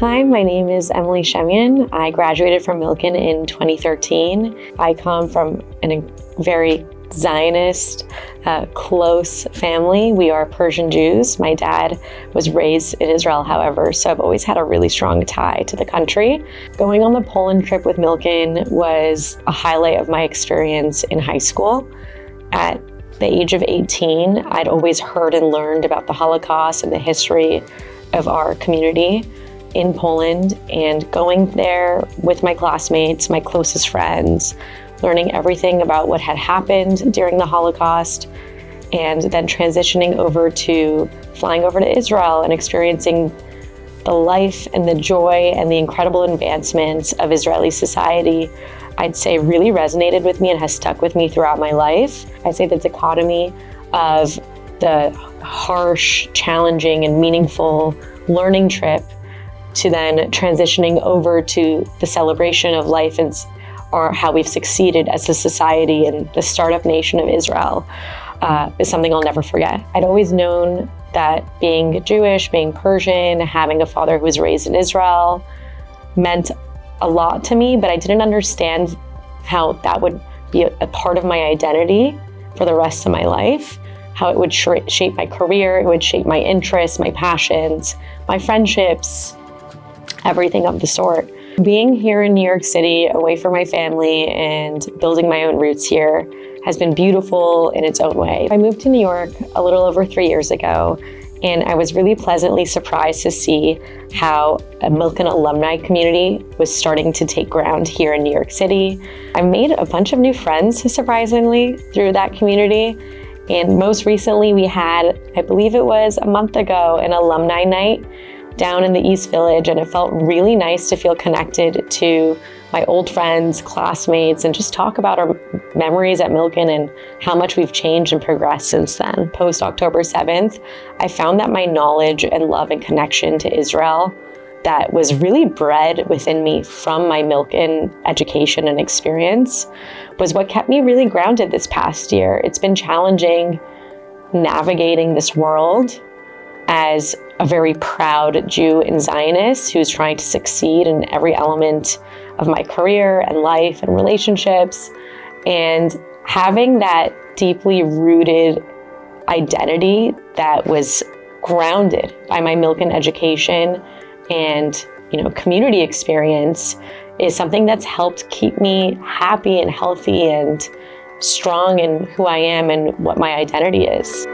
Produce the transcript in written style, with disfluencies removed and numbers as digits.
Hi, my name is Emily Shemian. I graduated from Milken in 2013. I come from a very Zionist, close family. We are Persian Jews. My dad was raised in Israel, however, so I've always had a really strong tie to the country. Going on the Poland trip with Milken was a highlight of my experience in high school. At the age of 18, I'd always heard and learned about the Holocaust and the history of our community in Poland, and going there with my classmates, my closest friends, learning everything about what had happened during the Holocaust, and then transitioning over to flying over to Israel and experiencing the life and the joy and the incredible advancements of Israeli society, I'd say really resonated with me and has stuck with me throughout my life. I'd say the dichotomy of the harsh, challenging, and meaningful learning trip to then transitioning over to the celebration of life and or how we've succeeded as a society and the startup nation of Israel is something I'll never forget. I'd always known that being Jewish, being Persian, having a father who was raised in Israel meant a lot to me, but I didn't understand how that would be a part of my identity for the rest of my life, how it would shape my career, it would shape my interests, my passions, my friendships, everything of the sort. Being here in New York City, away from my family and building my own roots here has been beautiful in its own way. I moved to New York a little over 3 years ago, and I was really pleasantly surprised to see how a Milken alumni community was starting to take ground here in New York City. I made a bunch of new friends, surprisingly, through that community. And most recently we had, I believe it was a month ago, an alumni night down in the East Village, and it felt really nice to feel connected to my old friends, classmates, and just talk about our memories at Milken and how much we've changed and progressed since then. Post October 7th, I found that my knowledge and love and connection to Israel that was really bred within me from my Milken education and experience was what kept me really grounded this past year. It's been challenging navigating this world as a very proud Jew and Zionist who's trying to succeed in every element of my career and life and relationships. And having that deeply rooted identity that was grounded by my Milken education and, community experience is something that's helped keep me happy and healthy and strong in who I am and what my identity is.